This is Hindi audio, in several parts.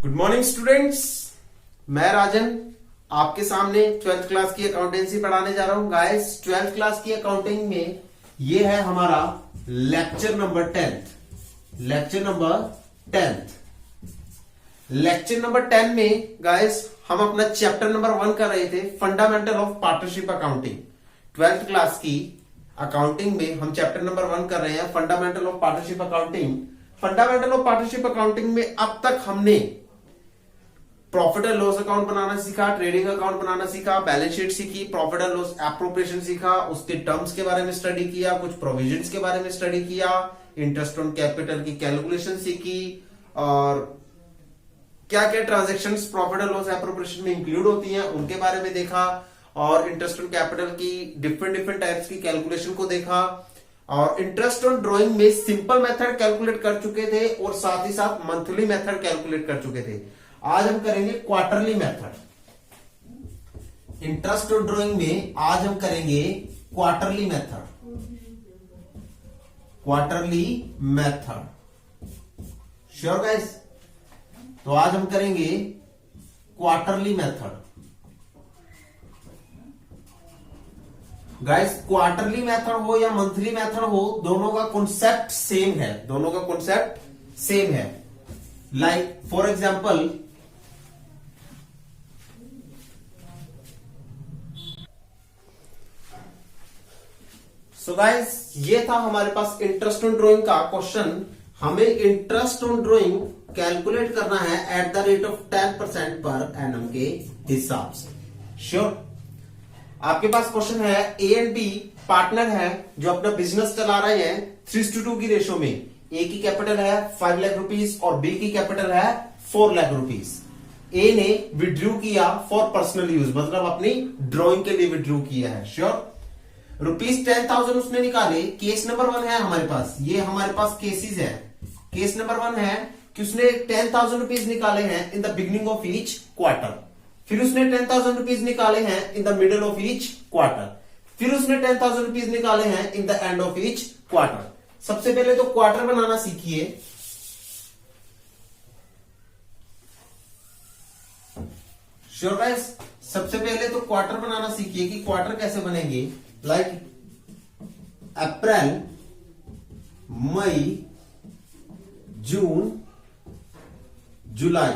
गुड मॉर्निंग स्टूडेंट्स, मैं राजन आपके सामने 12th क्लास की अकाउंटेंसी पढ़ाने जा रहा हूं। गाइस 12th क्लास की अकाउंटिंग में ये है हमारा लेक्चर नंबर 10। लेक्चर नंबर 10 में गाइस हम अपना चैप्टर नंबर 1 कर रहे थे, fundamental of partnership accounting. 12th class की अकाउंटिंग में हम चैप्टर नंबर 1 कर रहे हैं, fundamental of partnership accounting. Fundamental of partnership accounting में अब तक हमने प्रॉफिट एंड लॉस अकाउंट बनाना सीखा, ट्रेडिंग अकाउंट बनाना सीखा, बैलेंस शीट सीखी, प्रॉफिट एंड लॉस एप्रोप्रिएशन सीखा, उसके टर्म्स के बारे में स्टडी किया, कुछ प्रोविजंस के बारे में स्टडी किया, इंटरेस्ट ऑन कैपिटल की कैलकुलेशन सीखी और क्या क्या transactions profit and loss appropriation में इंक्लूड होती हैं उनके बारे में देखा, और इंटरेस्ट ऑन कैपिटल की डिफरेंट टाइप्स की कैलकुलेशन को देखा, और इंटरेस्ट ऑन ड्रॉइंग में सिंपल मेथड कैलकुलेट कर चुके थे और साथ ही साथ मंथली मेथड कैलकुलेट कर चुके थे। आज हम करेंगे quarterly method. Interest on drawing में आज हम करेंगे क्वार्टरली मेथड। Sure guys? तो आज हम करेंगे quarterly method. Guys quarterly method हो या मंथली मेथड हो, दोनों का कॉन्सेप्ट सेम है। Like for example, so guys ये था हमारे पास इंटरेस्ट ऑन ड्रॉइंग का क्वेश्चन। हमें इंटरेस्ट ऑन ड्रॉइंग कैलकुलेट करना है at the rate of 10% per annum के हिसाब से। श्योर? आपके पास क्वेश्चन है, ए एंड बी पार्टनर है जो अपना बिजनेस चला रहे हैं 3:2 की रेशो में। ए की कैपिटल है 5 लाख रुपीस और बी की कैपिटल है 4 लाख रुपीस। ए ने विड्रू किया फॉर पर्सनल यूज, मतलब अपनी ड्रॉइंग के लिए विड्रू किया है। श्योर? ₹10,000 उसने निकाले। केस नंबर 1 है हमारे पास, ये हमारे पास केसेस है। केस नंबर 1 है कि उसने 10,000 रुपीज निकाले हैं इन the beginning of each quarter, फिर उसने 10,000 रुपीज निकाले हैं इन the middle of each quarter, फिर उसने 10,000 रुपीज निकाले हैं इन the end of each quarter. सबसे पहले तो क्वार्टर बनाना सीखिए। Sure guys? सबसे पहले तो क्वार्टर बनाना सीखिए कि क्वार्टर कैसे बनेंगे। लाइक अप्रैल, मई, जून, जुलाई।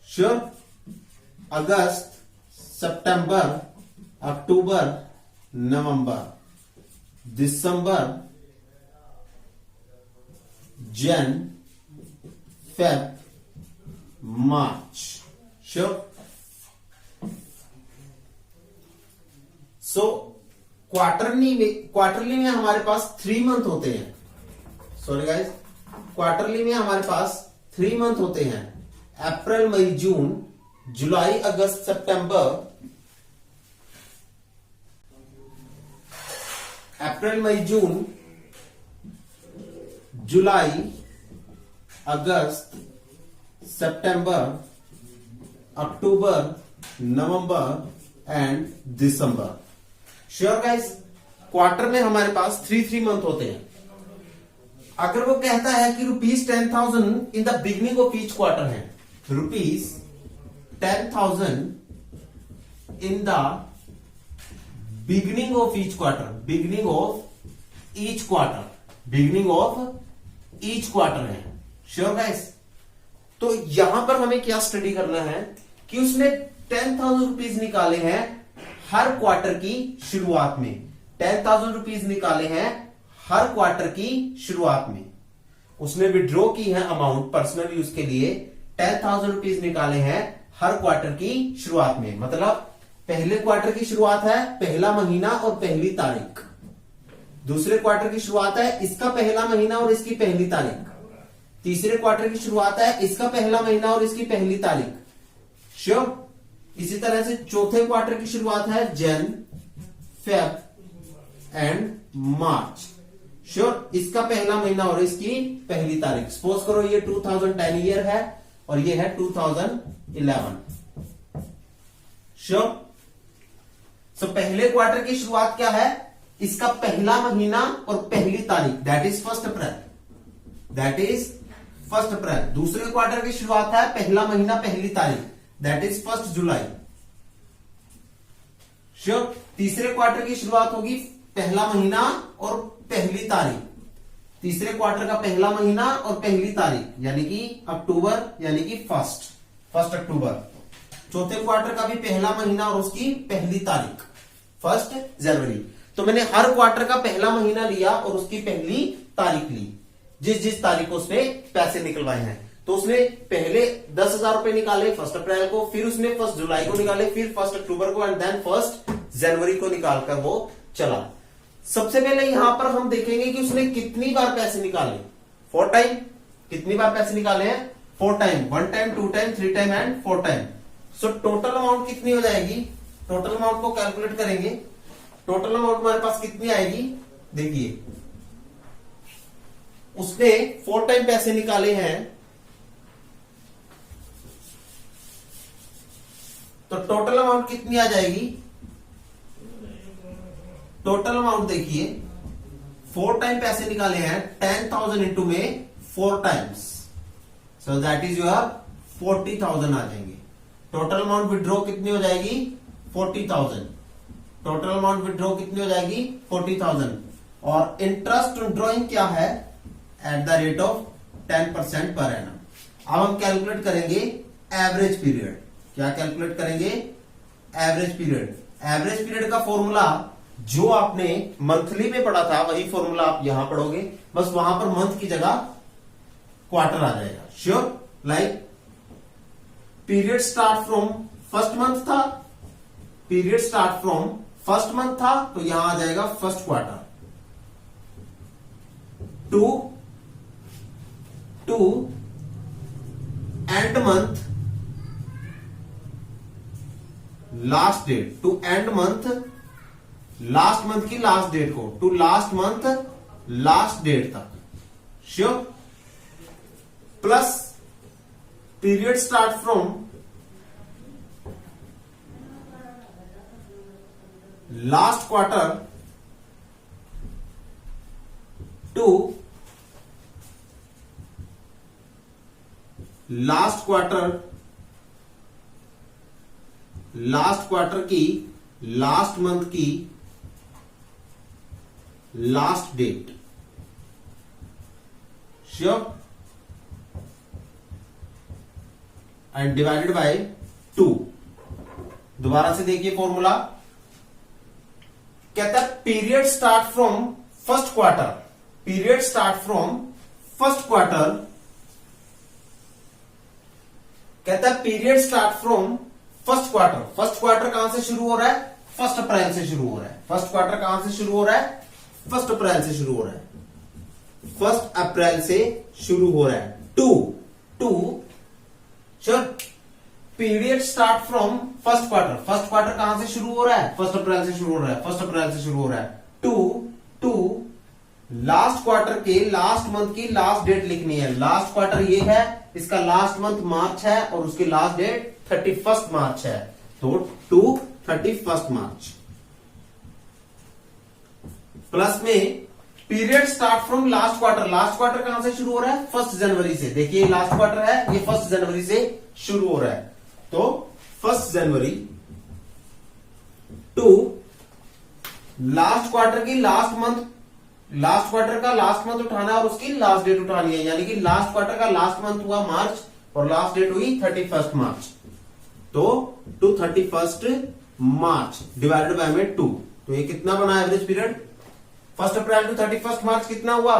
श्योर? अगस्त, सितंबर, अक्टूबर, नवंबर, दिसंबर, जन, फेब, मार्च। श्योर? सो क्वार्टरली में हमारे पास 3 मंथ होते हैं। सॉरी गाइस, क्वार्टरली में हमारे पास 3 मंथ होते हैं, अप्रैल, मई, जून, जुलाई, अगस्त, सितंबर। अप्रैल, मई, जून, जुलाई, अगस्त, सितंबर, अक्टूबर, नवंबर एंड दिसंबर। Sure guys? क्वार्टर में हमारे पास 3 मंथ होते हैं। अगर वो कहता है कि ₹10,000 in the beginning of each quarter है, ₹10,000 in the beginning of each quarter है। Sure guys? तो यहां पर हमें क्या स्टडी करना है कि उसने 10,000 रुपीज निकाले हैं हर क्वार्टर की शुरुआत में। 10,000 रुपीज निकाले हैं हर क्वार्टर की शुरुआत में। उसने विड्रॉ की है अमाउंट पर्सनल यूज के लिए, 10,000 रुपीज निकाले हैं हर क्वार्टर की शुरुआत में। मतलब पहले क्वार्टर की शुरुआत है पहला महीना और पहली तारीख, दूसरे क्वार्टर की शुरुआत है इसका पहला महीना और इसकी पहली तारीख, तीसरे क्वार्टर की शुरुआत है इसका पहला महीना और इसकी पहली तारीख। श्योर? इसी तरह से चौथे क्वार्टर की शुरुआत है जन, फेब एंड मार्च। श्योर? इसका पहला महीना और इसकी पहली तारीख। सपोज करो ये 2010 ईयर है और ये है 2011। श्योर? सो पहले क्वार्टर की शुरुआत क्या है? इसका पहला महीना और पहली तारीख, that is 1 April, that is 1 अप्रैल। दूसरे क्वार्टर की शुरुआत है पहला महीना पहली तारीख, दैट इज 1 जुलाई। श्योर। तीसरे क्वार्टर की शुरुआत होगी पहला महीना और पहली तारीख, तीसरे क्वार्टर का पहला महीना और पहली तारीख यानी कि अक्टूबर, यानी कि 1 अक्टूबर। चौथे क्वार्टर का भी पहला महीना और उसकी पहली तारीख 1 जनवरी। तो मैंने हर क्वार्टर का पहला महीना लिया और उसकी पहली तारीख ली, जिस जिस तारीख को उसने पैसे निकलवाए हैं। तो उसने पहले 10,000 रुपए निकाले 1 अप्रैल को, फिर उसने 1 जुलाई को निकाले, फिर 1 अक्टूबर को, एंड देन 1 जनवरी को निकालकर वो चला। सबसे पहले यहां पर हम देखेंगे कि उसने कितनी बार पैसे निकाले। 4 टाइम। कितनी बार पैसे निकाले हैं? 4 time. 1 time, 2 time, 3 time and 4 time. So total amount कितनी हो जाएगी? टोटल अमाउंट को कैलकुलेट करेंगे। टोटल अमाउंट हमारे पास कितनी आएगी? देखिए, उसने 4 टाइम पैसे निकाले हैं, तो टोटल अमाउंट कितनी आ जाएगी? टोटल अमाउंट देखिए, 4 टाइम पैसे निकाले हैं, 10,000 इंटू में 4 times, so that is your 40,000 आ जाएंगे। टोटल अमाउंट विड्रॉ कितनी हो जाएगी? 40,000। टोटल अमाउंट विड्रॉ कितनी हो जाएगी? 40,000। और इंटरेस्ट ऑन ड्रॉइंग क्या है? At the rate of 10% per annum. अब हम कैलकुलेट करेंगे एवरेज पीरियड। क्या कैलकुलेट करेंगे? Average period. एवरेज पीरियड का फॉर्मूला जो आपने मंथली में पढ़ा था वही फॉर्मूला आप यहां पढ़ोगे, बस वहां पर मंथ की जगह क्वार्टर आ जाएगा। Sure. Like period start from first month था, period start from first month था, तो यहां आ जाएगा first quarter. To end month last date, to end month last month की लास्ट डेट को, to last month last date तक। Sure. Plus period start from last quarter to last quarter की लास्ट मंथ की last date. Sure. And divided by 2। दोबारा से देखिए फॉर्मूला, कहता है period start from first quarter, period start from first quarter, कहता है period start from first quarter. First quarter कहां से शुरू हो रहा है? 1 अप्रैल से शुरू हो रहा है। फर्स्ट क्वार्टर कहां से शुरू हो रहा है? 1 अप्रैल से शुरू हो रहा है। 1 अप्रैल से शुरू हो रहा है। To sure. Period start from first quarter. First quarter कहां से शुरू हो रहा है? 1 अप्रैल से शुरू हो रहा है। 1 अप्रैल से शुरू हो रहा है। टू लास्ट क्वार्टर के लास्ट मंथ की लास्ट डेट लिखनी है। लास्ट क्वार्टर ये है, इसका लास्ट मंथ मार्च है और उसकी लास्ट डेट 31 मार्च है, तो टू 31 मार्च। प्लस में period start from last quarter. Last quarter कहां से शुरू हो रहा है? 1 जनवरी से। देखिए लास्ट क्वार्टर है, ये 1 जनवरी से शुरू हो रहा है, तो 1 जनवरी टू लास्ट क्वार्टर की लास्ट मंथ, लास्ट क्वार्टर का लास्ट मंथ उठाना और उसकी लास्ट डेट उठानी है, यानी कि लास्ट क्वार्टर का लास्ट मंथ हुआ मार्च और लास्ट डेट हुई 31 मार्च, तो टू 31 मार्च डिवाइडेड बाय में 2। तो ये कितना बना एवरेज पीरियड? 1 अप्रैल टू 31 मार्च कितना हुआ?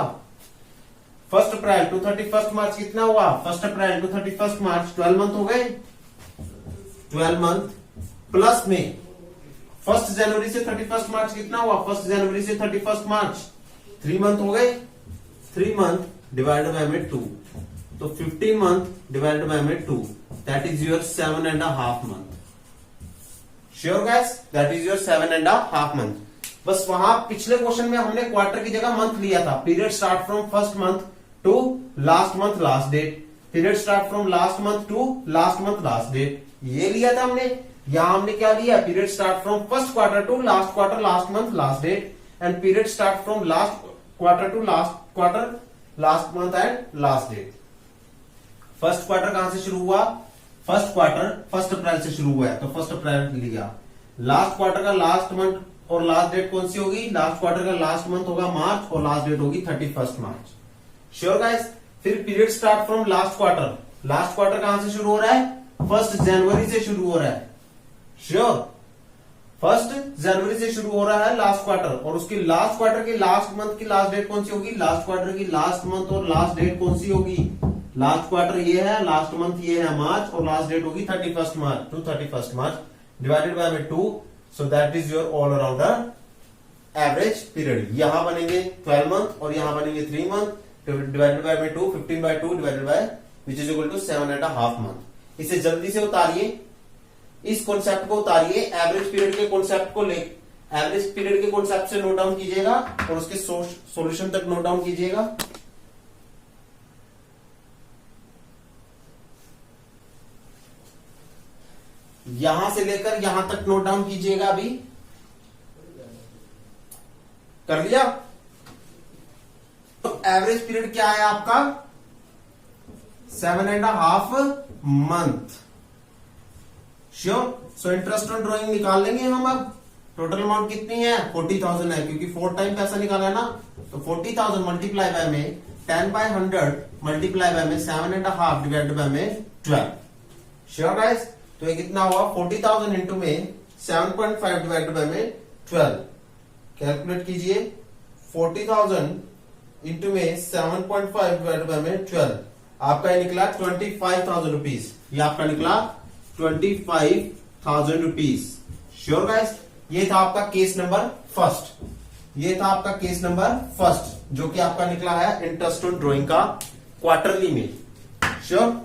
1 अप्रैल टू 31 मार्च कितना हुआ? 1 अप्रैल टू 31 मार्च 12 मंथ हो गए, 12 मंथ। प्लस में 1 जनवरी से 31 मार्च कितना हुआ? 1 जनवरी से 31 मार्च 3 मंथ हो गए, 3 मंथ डिवाइडेड बाय में 2, तो 15 मंथ डिवाइडेड बाय में 2, that is your 7.5 month. Sure guys, that is your 7.5 month. बस वहां पिछले क्वेश्चन में हमने क्वार्टर की जगह मंथ लिया था। Period start from first month to last month last date, period start from last month to last month last date, ये लिया था हमने। यहां हमने क्या लिया? Period start from first quarter to last quarter last month last date, and period start from last quarter to last quarter last month and last date. First quarter कहां से शुरू हुआ? फर्स्ट क्वार्टर 1 अप्रैल से शुरू हुआ है, तो 1 अप्रैल लिया। लास्ट क्वार्टर का लास्ट मंथ और लास्ट डेट कौन सी होगी? लास्ट क्वार्टर का लास्ट मंथ होगा मार्च और लास्ट डेट होगी 31 मार्च। Sure guys? फिर period start from last quarter. Last quarter कहां से शुरू हो रहा है? 1 जनवरी से शुरू हो रहा है। श्योर? 1 जनवरी से शुरू हो रहा है लास्ट क्वार्टर, और उसकी लास्ट क्वार्टर की लास्ट मंथ की लास्ट डेट कौन सी होगी? लास्ट क्वार्टर की लास्ट मंथ और लास्ट डेट कौन सी होगी? लास्ट क्वार्टर ये है, लास्ट मंथ ये है मार्च, और लास्ट डेट होगी 31 मार्च to 31 March divided by 2, so that is your all around average period. यहां बनेंगे 12 मंथ और यहां बनेंगे 3 month, divided by 2, 15/2 divided by which is equal to 7.5 month. इसे जल्दी से उतारिए, इस कॉन्सेप्ट को उतारिए, एवरेज पीरियड के कॉन्सेप्ट को ले, एवरेज पीरियड के कॉन्सेप्ट से नोट डाउन कीजिएगा और उसके सॉल्यूशन तक नोट डाउन कीजिएगा। यहां से लेकर यहां तक नोट डाउन कीजिएगा। अभी कर लिया? तो एवरेज पीरियड क्या है आपका? 7.5 month. Sure? So interest on drawing निकाल लेंगे हम। अब टोटल अमाउंट कितनी है? 40,000 है, क्योंकि 4 टाइम पैसा निकाला है ना, तो 40,000 मल्टीप्लाई बाय में 10/100 मल्टीप्लाई बाय में 7.5 डिवाइडेड बाय में 12। Sure guys? तो ये कितना हुआ? 40,000 इंटू में 7.5 डिवाइडेड बाय में 12। कैलकुलेट कीजिए। 40,000 इंटू में 7.5 डिवाइडेड बाय में 12, आपका ये निकला 25,000 रुपीज। ये आपका निकला 25,000 रुपीज। Sure guys? ये था आपका केस नंबर फर्स्ट। ये था आपका केस नंबर फर्स्ट, जो कि आपका निकला है इंटरेस्ट ऑन ड्राइंग का क्वार्टरली में। श्योर?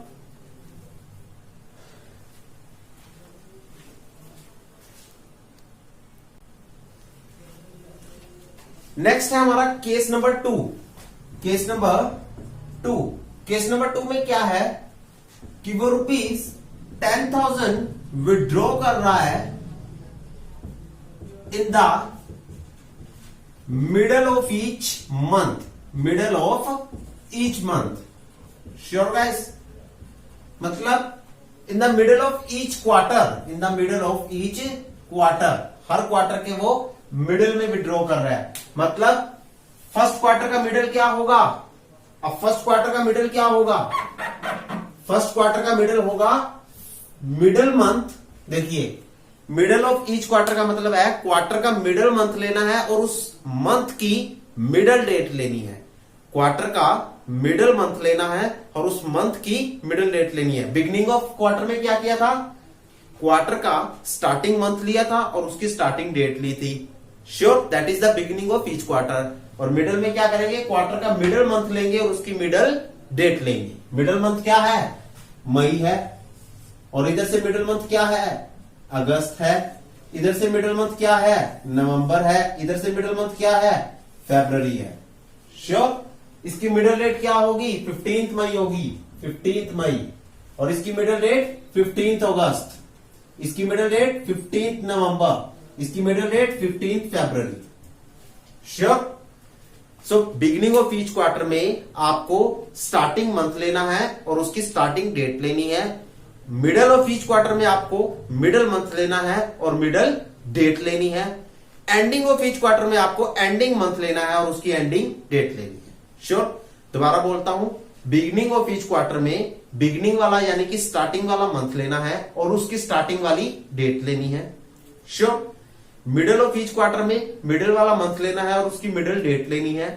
नेक्स्ट है हमारा case number 2। Case number 2, case number 2 में क्या है कि वो ₹10,000 विड्रॉ कर रहा है in the middle of each month. Middle of each month. Sure guys? मतलब in the middle of each quarter. In the middle of each quarter, हर क्वार्टर के वो मिडिल में विड्रॉ कर रहा है। मतलब फर्स्ट क्वार्टर का मिडिल क्या होगा? अब फर्स्ट क्वार्टर का मिडिल क्या होगा? फर्स्ट क्वार्टर का मिडिल होगा मिडिल मंथ। देखिए, मिडिल ऑफ ईच क्वार्टर का मतलब है क्वार्टर का मिडिल मंथ लेना है और उस मंथ की मिडिल डेट लेनी है। क्वार्टर का मिडिल मंथ लेना है और उस मंथ की मिडिल डेट लेनी है। बिगिनिंग ऑफ क्वार्टर में क्या किया था? क्वार्टर का स्टार्टिंग मंथ लिया था और उसकी स्टार्टिंग डेट ली थी। Sure? That is the beginning of each quarter. और मिडिल में क्या करेंगे? क्वार्टर का मिडिल मंथ लेंगे और उसकी मिडिल डेट लेंगे। मिडिल मंथ क्या है? मई है। और इधर से मिडिल मंथ क्या है? अगस्त है। इधर से मिडिल मंथ क्या है? नवंबर है। इधर से मिडिल मंथ क्या है? फरवरी है। श्योर? इसकी मिडिल डेट क्या होगी? 15 मई होगी। 15 मई। और इसकी मिडिल डेट 15 अगस्त। इसकी मिडिल डेट 15 नवंबर। इसकी मिडिल डेट 15 फरवरी। Sure? So beginning of each quarter में आपको स्टार्टिंग मंथ लेना है और उसकी स्टार्टिंग डेट लेनी है। मिडल ऑफ ईच क्वार्टर में आपको मिडल मंथ लेना है और मिडल डेट लेनी है। एंडिंग ऑफ ईच क्वार्टर में आपको एंडिंग मंथ लेना है और उसकी एंडिंग डेट लेनी है। श्योर? दोबारा बोलता हूं, बिगिनिंग ऑफ ईच क्वार्टर में बिगिनिंग वाला यानी कि स्टार्टिंग वाला मंथ लेना है और उसकी स्टार्टिंग वाली डेट लेनी है। Sure? Middle of each quarter में मिडिल वाला मंथ लेना है और उसकी मिडिल डेट लेनी है।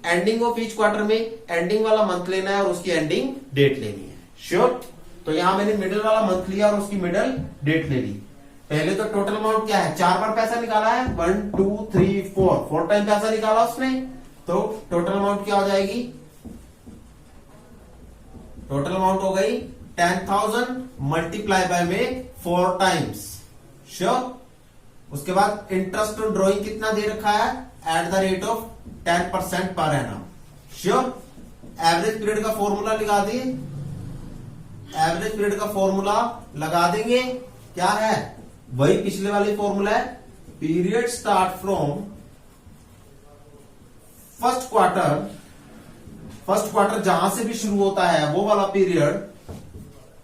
एंडिंग ऑफ ईच क्वार्टर में एंडिंग वाला मंथ लेना है और उसकी एंडिंग डेट लेनी है। श्योर? तो यहां मैंने मिडिल वाला मंथ लिया और उसकी मिडिल डेट ले ली। पहले तो टोटल अमाउंट क्या है? 4 बार पैसा निकाला है। 1 2 3 4 टाइम पैसा निकाला उसने। तो टोटल अमाउंट क्या हो जाएगी? टोटल अमाउंट हो गई 10,000 मल्टीप्लाई बाय में 4 टाइम्स। श्योर? उसके बाद इंटरेस्ट ऑन ड्रॉइंग कितना दे रखा है? At the rate of 10% per annum. Sure? Average period का फॉर्मूला लगा दिए। एवरेज पीरियड का फॉर्मूला लगा देंगे। क्या है? वही पिछले वाले फॉर्मूला है। Period start from first quarter. First quarter जहां से भी शुरू होता है वो वाला पीरियड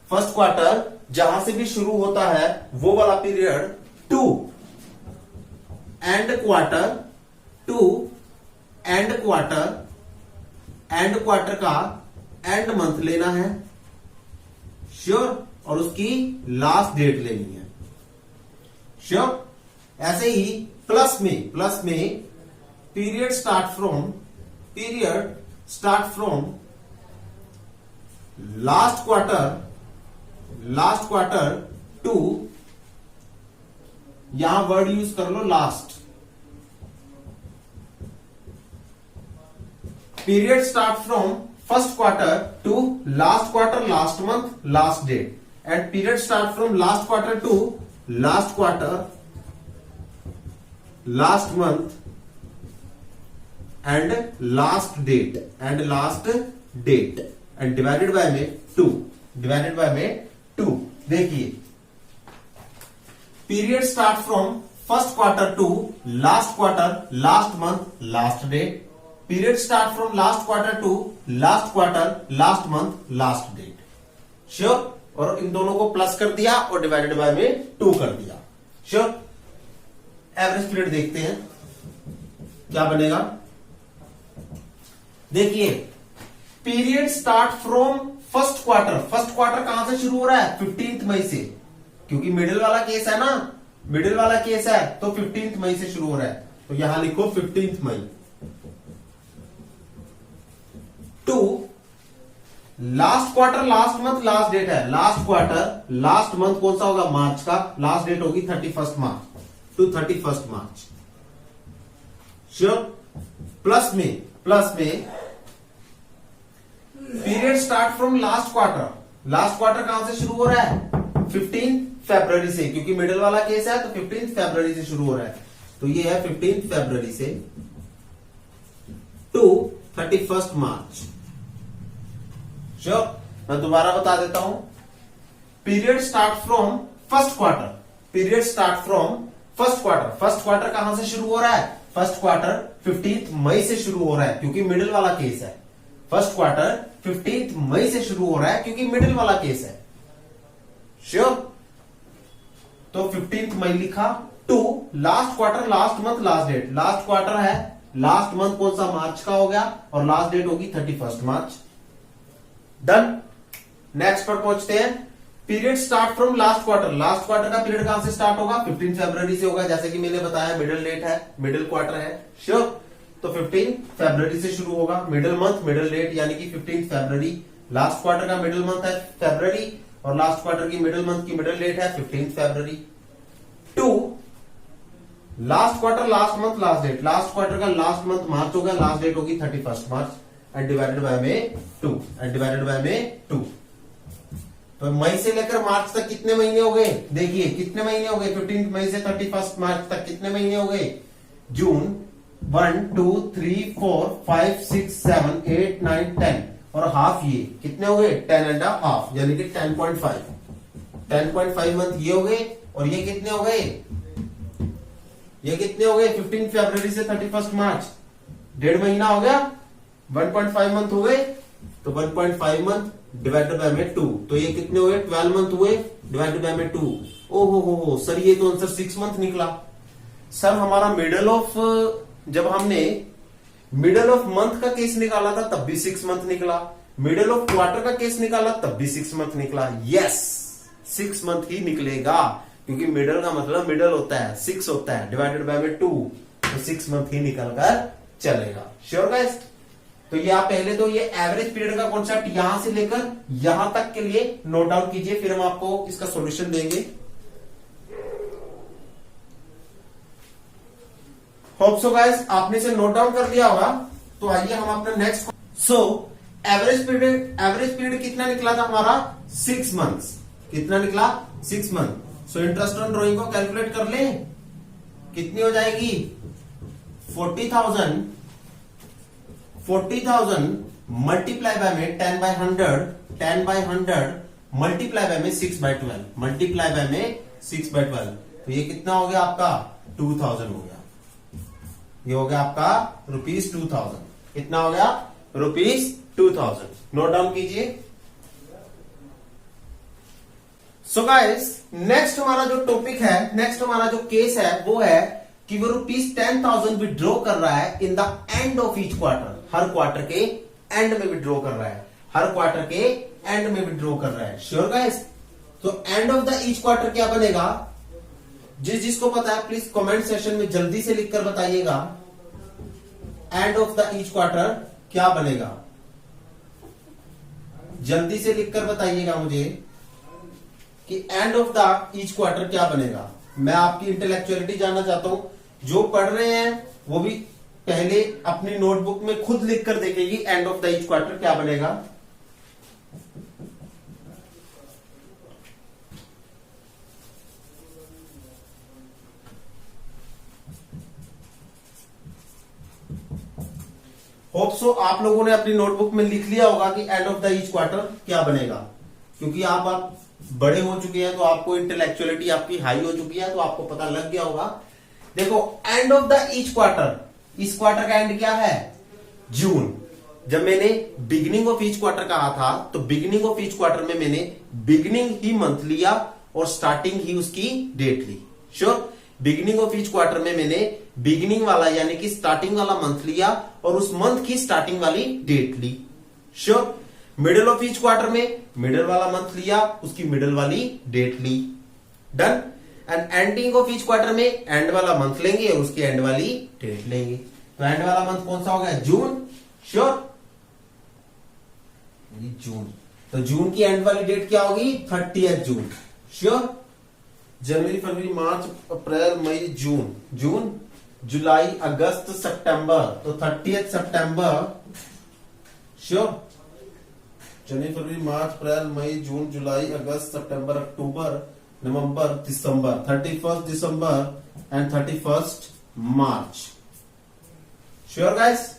फर्स्ट क्वार्टर जहां से भी शुरू होता है वो वाला period to end quarter, to end quarter, end quarter का एंड मंथ लेना है, श्योर, और उसकी लास्ट डेट लेनी है, श्योर। ऐसे ही प्लस में period start from last quarter to, यहां वर्ड यूज कर लो last. Period start from first quarter to last quarter, last month, last date, and period start from last quarter to last quarter, last month, and last date, and divided by में टू। देखिए, period start from first quarter to last quarter, last month, last date, period start from last quarter to last quarter, last month, last date, sure. और इन दोनों को प्लस कर दिया और डिवाइडेड बाय में 2 कर दिया, श्योर। एवरेज पीरियड देखते हैं क्या बनेगा। देखिए, period start from first quarter कहां से शुरू हो रहा है? 15 मई से, क्योंकि मिडिल वाला केस है ना, मिडिल वाला केस है तो 15 मई से शुरू हो रहा है, तो यहां लिखो 15 मई। To last quarter, last month, last date है, लास्ट क्वार्टर लास्ट मंथ कौन सा होगा? मार्च का, लास्ट डेट होगी 31 मार्च टू 31 मार्च, श्योर। प्लस में period start from last quarter कहां से शुरू हो रहा है? 15 फरवरी से, क्योंकि मिडिल वाला केस है तो 15 फरवरी से शुरू हो रहा है, तो ये है 15 फरवरी से टू 31 मार्च, श्योर। मैं दोबारा बता देता हूं, period start from first quarter कहां से शुरू हो रहा है? फर्स्ट क्वार्टर 15 मई से शुरू हो रहा है, क्योंकि मिडिल वाला केस है। फर्स्ट क्वार्टर 15 मई से शुरू हो रहा है क्योंकि मिडिल वाला केस है, श्योर। तो 15 मई लिखा। To last quarter, last month, last date, last quarter है, लास्ट मंथ कौन सा? मार्च का हो गया, और लास्ट डेट होगी 31 मार्च। डन। नेक्स्ट पर पहुंचते हैं। Period start from last quarter का पीरियड कहां से स्टार्ट होगा? 15 फरवरी से होगा, जैसे कि मैंने बताया मिडिल डेट है, मिडिल क्वार्टर है, श्योर। तो 15 फरवरी से शुरू होगा, मिडिल मंथ, मिडिल डेट, यानी कि 15 फरवरी। लास्ट क्वार्टर का मिडिल मंथ है फरवरी, और लास्ट क्वार्टर की मिडिल मंथ की मिडिल डेट है 15 फरवरी। To last quarter, last month, last date, last quarter का लास्ट मंथ मार्च होगा, लास्ट डेट होगी 31 मार्च, एंड डिवाइडेड बाय में 2, तो मई से लेकर मार्च तक कितने महीने हो गए? देखिए कितने महीने हो गए, 15 मई से 31 मार्च तक कितने महीने हो गए? जून 1 2 3 4 5 6 7 8 9 10, और हाफ ये कितने हो गए? 10.5, यानी कि 10.5 मंथ ये हो गए, और ये कितने हो गए? ये कितने हो गए? 15 फरवरी से 31 मार्च, 1.5 महीना हो गया, 1.5 मंथ हो गए, तो 1.5 मंथ डिवाइडेड बाय में 2, तो ये कितने हुए? 12 मंथ हुए, डिवाइडेड बाय में 2। ओहो सर, ये तो आंसर 6 मंथ निकला। सर हमारा मिडल ऑफ, जब हमने मिडल ऑफ मंथ का केस निकाला था तब भी 6 मंथ निकला, मिडल ऑफ क्वार्टर का केस निकाला तब भी 6 मंथ निकला। यस, 6 मंथ ही निकलेगा, क्योंकि मिडल का मतलब मिडल होता है, 6 होता है, डिवाइडेड बाय में 2, तो 6 मंथ ही निकल कर चलेगा, श्योर गाइस। तो ये आप पहले तो ये एवरेज पीरियड का कॉन्सेप्ट यहां से लेकर यहां तक के लिए नोट डाउन कीजिए, फिर हम आपको इसका सॉल्यूशन देंगे। होप सो गाइस आपने इसे नोट डाउन कर लिया होगा। तो आइए हम अपना नेक्स्ट। सो एवरेज पीरियड कितना निकला था हमारा? 6 मंथ्स। कितना निकला? 6 month. So interest on drawing को कैलकुलेट कर ले, कितनी हो जाएगी? 40,000 मल्टीप्लाई बाय में 10/100 मल्टीप्लाई बाय में 6/12 मल्टीप्लाई बाय में 6/12, तो ये कितना हो गया आपका? 2000 हो गया। ये हो गया आपका ₹2000। कितना हो गया? ₹2000। नोट डाउन कीजिए। सो गाइस, नेक्स्ट हमारा जो टॉपिक है, नेक्स्ट हमारा जो केस है वो है कि वो ₹10,000 विड्रॉ कर रहा है in the end of each quarter. हर क्वार्टर के एंड में विड्रॉ कर रहा है, हर क्वार्टर के एंड में विड्रॉ कर रहा है। Sure guys? तो end of the each quarter क्या बनेगा? जिसको पता है प्लीज कमेंट सेक्शन में जल्दी से लिखकर बताइएगा, and of the each quarter क्या बनेगा? जल्दी से लिखकर बताइएगा मुझे कि and of the each quarter क्या बनेगा। मैं आपकी इंटेलेक्चुअलिटी जानना चाहता हूं। जो पढ़ रहे हैं वो भी पहले अपनी नोटबुक में खुद लिखकर देखेगी and of the each quarter क्या बनेगा। होप सो आप लोगों ने अपनी नोटबुक में लिख लिया होगा कि and of the each quarter क्या बनेगा, क्योंकि आप बड़े हो चुके हैं तो आपको इंटेलेक्चुअलिटी आपकी हाई हो चुकी है, तो आपको पता लग गया होगा। देखो, and of the each quarter, इस क्वार्टर का एंड क्या है? जून। जब मैंने बिगिनिंग ऑफ ईच क्वार्टर कहा था तो बिगिनिंग ऑफ ईच क्वार्टर में मैंने बिगिनिंग ही मंथ लिया और स्टार्टिंग ही उसकी डेट ली। Sure? Beginning of each quarter में मैंने बिगिनिंग वाला यानी कि स्टार्टिंग वाला मंथ लिया और उस मंथ की स्टार्टिंग वाली डेट ली। Sure? Middle of each quarter में मिडिल वाला मंथ लिया, उसकी मिडिल वाली डेट ली। Done? And ending of each quarter में एंड वाला मंथ लेंगे और उसकी एंड वाली डेट लेंगे। तो एंड वाला मंथ कौन सा हो गया? जून। श्योर? जून। तो जून की एंड वाली डेट क्या होगी? 30 जून। श्योर? जनवरी, फरवरी, मार्च, अप्रैल, मई, जून। जून, जुलाई, अगस्त, सितंबर, तो 30 सितंबर। श्योर? जनवरी, फरवरी, मार्च, अप्रैल, मई, जून, जुलाई, अगस्त, सितंबर, अक्टूबर, नवंबर, दिसंबर। 31 दिसंबर एंड 31 मार्च। Sure guys?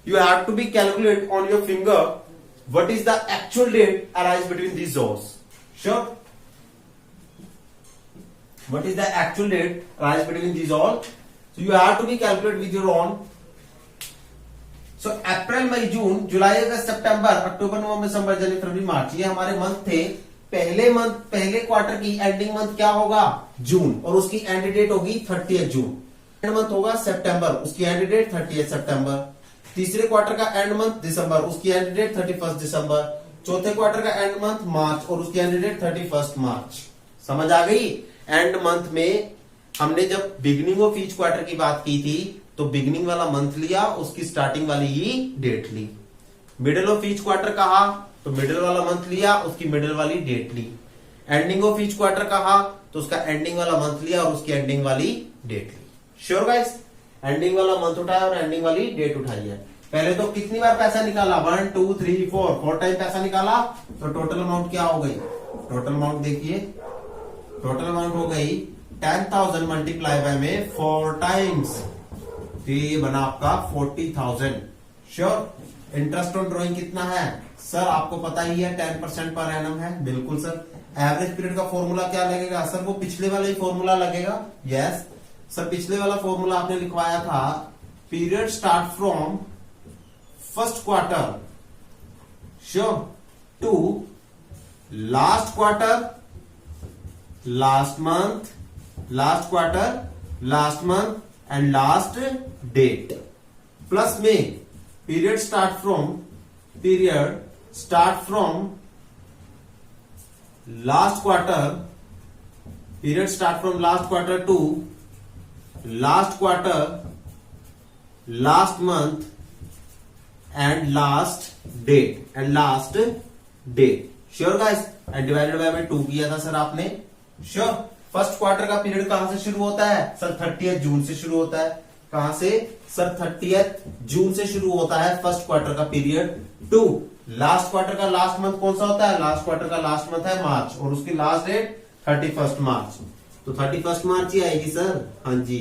You have to be calculate on your finger what is the actual date arise between these doors. Sure? What is the actual date arise between these all? So you have to be calculate with your own. So अप्रैल, मई, जून, जुलाई, अगस्त, सितंबर, अक्टूबर, नवंबर, दिसंबर, जनवरी, फरवरी, मार्च, ये हमारे मंथ थे। पहले क्वार्टर की एंडिंग मंथ क्या होगा? जून, और उसकी एंड डेट होगी 30 जून। एंड मंथ होगा सितंबर, उसकी एंड डेट 30 सितंबर। तीसरे क्वार्टर का एंड मंथ दिसंबर, उसकी एंड डेट 31 दिसंबर। चौथे क्वार्टर का एंड मंथ मार्च और उसकी एंड डेट 31 मार्च। समझ आ गई? एंड मंथ में हमने जब बिगिनिंग ऑफ ईच क्वार्टर की बात की थी तो बिगिनिंग वाला मंथ लिया, उसकी स्टार्टिंग वाली ही डेट ली। मिडिल ऑफ ईच क्वार्टर कहा तो मिडिल वाला मंथ लिया, उसकी मिडिल वाली डेट ली। एंडिंग ऑफ ईच क्वार्टर कहा तो उसका एंडिंग वाला मंथ लिया और उसकी एंडिंग वाली डेट ली। Sure guys? एंडिंग वाला मंथ उठाया और एंडिंग वाली डेट उठाई है। पहले तो कितनी बार पैसा निकाला? 1 2 3 4 टाइम पैसा निकाला, तो टोटल अमाउंट क्या हो गई? टोटल अमाउंट देखिए, टोटल अमाउंट हो गई 10,000 मल्टीप्लाई बाय में 4 टाइम्स, तो ये बना आपका 40,000। श्योर? इंटरेस्ट ऑन ड्रॉइंग कितना है सर? आपको पता ही है 10% पर एनम है। बिल्कुल सर। एवरेज पीरियड का फॉर्मूला क्या लगेगा सर? वो पिछले वाला ही फॉर्मूला लगेगा। यस सर, पिछले वाला फॉर्मूला आपने लिखवाया था, period start from first quarter sure to last quarter, last month, last quarter, last month and last date, plus में period start from last quarter, period start from last quarter to last quarter, last month and last date. Sure guys? And divided by 2 किया था सर आपने। श्योर? फर्स्ट क्वार्टर का पीरियड कहां से शुरू होता है सर? 30 जून से शुरू होता है। कहां से सर? 30 जून से शुरू होता है फर्स्ट क्वार्टर का पीरियड। टू लास्ट क्वार्टर का लास्ट मंथ कौन सा होता है? लास्ट क्वार्टर का लास्ट मंथ है मार्च और उसकी लास्ट डेट 31 मार्च, तो 31 मार्च ही आएगी सर। हाँ जी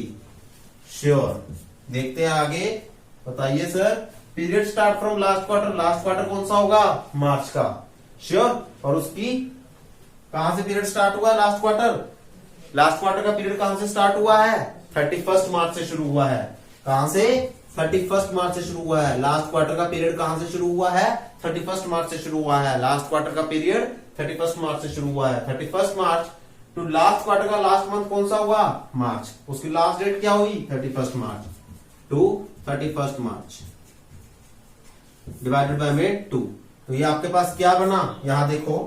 श्योर। देखते हैं आगे, बताइए sir. Period start from last quarter कौन सा होगा? मार्च का। श्योर? और उसकी कहां से पीरियड स्टार्ट हुआ? लास्ट क्वार्टर का पीरियड कहां से स्टार्ट हुआ है? 31 मार्च से शुरू हुआ है। कहां से? 31 मार्च से शुरू हुआ है। लास्ट क्वार्टर का पीरियड कहां से शुरू हुआ है? 31 मार्च से शुरू हुआ है। लास्ट क्वार्टर का पीरियड 31 मार्च से शुरू हुआ है। 31 मार्च टू लास्ट क्वार्टर का लास्ट मंथ कौन सा हुआ? मार्च। उसकी लास्ट डेट क्या हुई? 31 मार्च टू 31 मार्च डिवाइडेड बाय में 2। तो ये आपके पास क्या बना? यहां देखो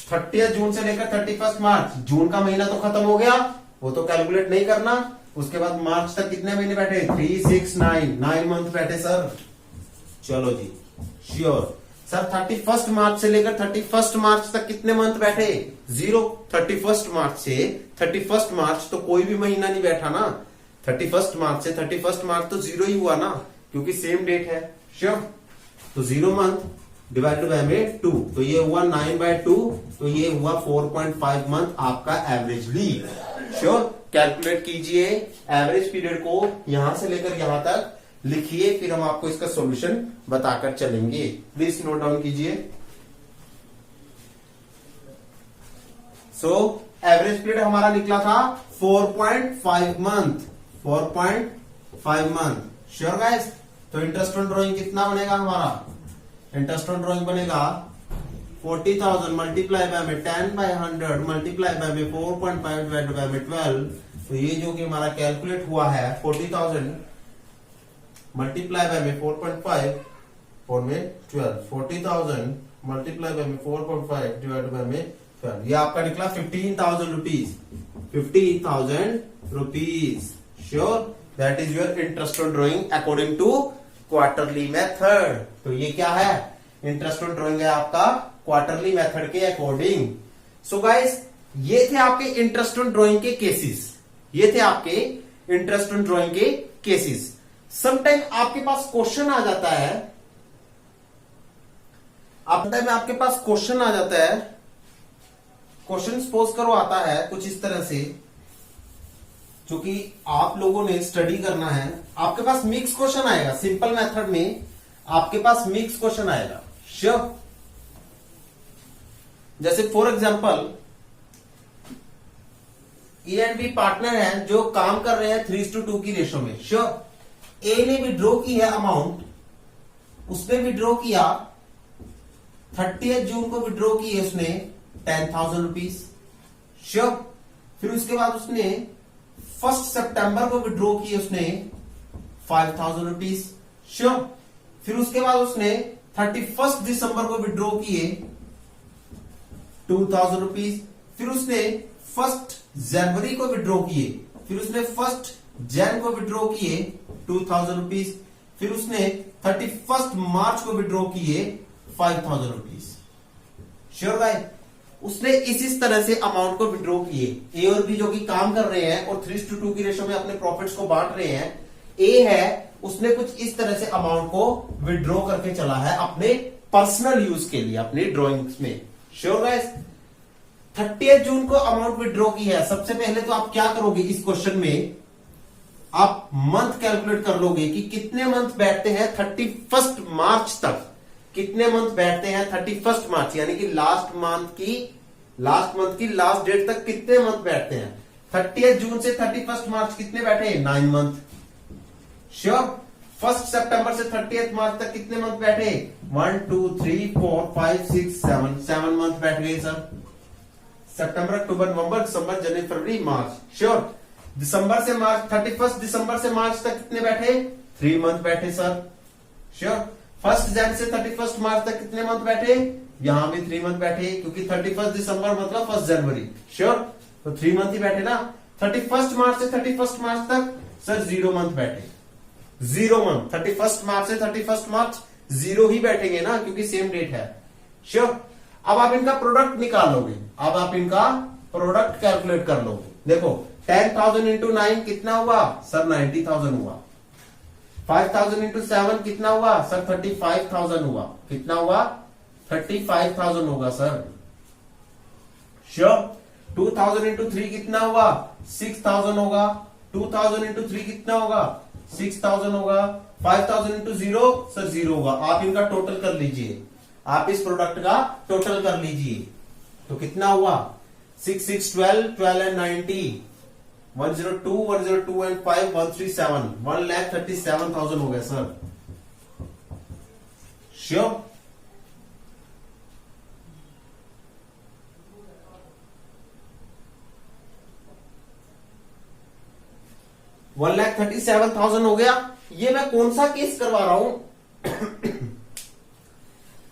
30 जून से लेकर 31 मार्च, जून का महीना तो खत्म हो गया, वो तो कैलकुलेट नहीं करना। उसके बाद मार्च तक कितने महीने बैठे? 3, 6, 9 मंथ बैठे सर। चलो जी, श्योर सर। 31 मार्च से लेकर 31 मार्च तक कितने मंथ बैठे? 0। 31 मार्च से 31 मार्च तो कोई भी महीना नहीं बैठा ना। 31 मार्च से 31 मार्च तो 0 ही हुआ ना, क्योंकि सेम डेट है। श्योर। तो 0 मंथ डिवाइडेड बाय में 2, तो ये हुआ 9/2, तो ये हुआ 4.5 मंथ आपका एवरेजली। श्योर। कैलकुलेट कीजिए एवरेज पीरियड को, यहां से लेकर यहां तक लिखिए, फिर हम आपको इसका सॉल्यूशन बताकर चलेंगे। प्लीज नोट डाउन कीजिए। एवरेज पीरियड हमारा निकला था 4.5 मंथ। 4.5 मंथ। Sure guys. तो इंटरेस्ट ऑन ड्रॉइंग कितना बनेगा हमारा? इंटरेस्ट ऑन ड्रॉइंग बनेगा 40,000 मल्टीप्लाई बाय में 10/100 मल्टीप्लाई बाय में 4.5 डिवाइडेड बाय में 12। तो ये जो कि हमारा कैलकुलेट हुआ है 40,000 मल्टीप्लाई बाय में 4.5 और में 12, 40,000 मल्टीप्लाई बाय में 4.5 डिवाइडेड बाय में 12, ये आपका निकला 15,000 rupees. 50,000 rupees. Sure. That is your interest on drawing according to quarterly method. तो ये क्या है? इंटरेस्ट ऑन ड्रॉइंग है आपका क्वार्टरली मेथड के अकॉर्डिंग। सो गाइस, ये थे आपके इंटरेस्ट ऑन ड्रॉइंग के केसेस। ये थे आपके इंटरेस्ट ऑन ड्रॉइंग के केसेस। समटाइम आपके पास क्वेश्चन आ जाता है, आपके पास क्वेश्चन आ जाता है, क्वेश्चन सपोज करो आता है कुछ इस तरह से, जो कि आप लोगों ने स्टडी करना है। आपके पास मिक्स क्वेश्चन आएगा, सिंपल मेथड में आपके पास मिक्स क्वेश्चन आएगा। श्योर। जैसे for example A and B partner हैं जो काम कर रहे हैं 3:2 की रेशो में। श्योर। ए ने विड्रॉ की है अमाउंट, उसने विड्रॉ किया 30 जून को विड्रॉ की है उसने 10,000 रुपीज। श्योर। फिर उसके बाद उसने 1 सितंबर को विड्रॉ की उसने 5,000 रुपीज। श्योर। फिर उसके बाद उसने 31 दिसंबर को विड्रॉ किए 2,000 रुपीज। फिर उसने 1 जनवरी को विड्रॉ किए, फिर उसने 1 जैन को विड्रॉ किए 2,000 रुपीज। फिर उसने 31 मार्च को विड्रॉ किए 5,000 रुपीज। Sure guys. उसने इस तरह से अमाउंट को विड्रॉ किए। ए और बी जो कि काम कर रहे हैं और 3:2 की रेशो में अपने प्रॉफिट्स को बांट रहे हैं। ए है, उसने कुछ इस तरह से अमाउंट को विड्रॉ करके चला है अपने पर्सनल यूज के लिए, अपनी ड्रॉइंग्स में। Sure guys. 30 जून को अमाउंट विड्रॉ की है। सबसे पहले तो आप क्या करोगे इस क्वेश्चन में, आप मंथ कैलकुलेट कर लोगे कि कितने मंथ बैठते हैं 31 मार्च तक। कितने मंथ बैठते हैं 31 मार्च, यानी कि लास्ट मंथ की लास्ट डेट तक कितने मंथ बैठते हैं। 30 जून से 31 मार्च कितने बैठे? 9 मंथ। श्योर। 1 सितंबर से 30 मार्च तक कितने मंथ बैठे? 1 2 3 4 5 6 7 मंथ बैठ गए सर। सितंबर, अक्टूबर, नवंबर, दिसंबर, जनवरी, फरवरी, मार्च। श्योर। दिसंबर से मार्च, 31 दिसंबर से मार्च तक कितने बैठे? 3 मंथ बैठे सर। श्योर। 1 जन से 31 मार्च तक कितने मंथ बैठे? यहां भी 3 मंथ बैठे, क्योंकि 31 दिसंबर मतलब 1 जनवरी। श्योर। तो 3 मंथ ही बैठे ना। 31 मार्च से 31 मार्च तक सर 0 मंथ बैठे। 0 मंथ। 31 मार्च से 31 मार्च 0 ही बैठेंगे ना, क्योंकि सेम डेट है। श्योर। अब आप इनका प्रोडक्ट निकालोगे, अब आप इनका प्रोडक्ट कैलकुलेट कर लोगे। देखो 10,000 इंटू 9 कितना हुआ सर? 90,000 हुआ। 5,000 इंटू 7 कितना हुआ सर? 35,000 हुआ। कितना हुआ? 35,000 होगा सर। श्योर। 2,000 इंटू 3 कितना हुआ? 6,000 होगा। 2,000 इंटू 3 कितना होगा? 6,000 होगा। 5,000 इंटू 0 सर 0 होगा। आप इनका टोटल कर लीजिए, आप इस प्रोडक्ट का टोटल कर लीजिए। तो कितना हुआ? 6 6 12 12 एंड 90 102 102 एंड 5 137 1,37,000 हो गया सर। श्योर। 1,37,000 हो गया। ये मैं कौन सा केस करवा रहा हूं?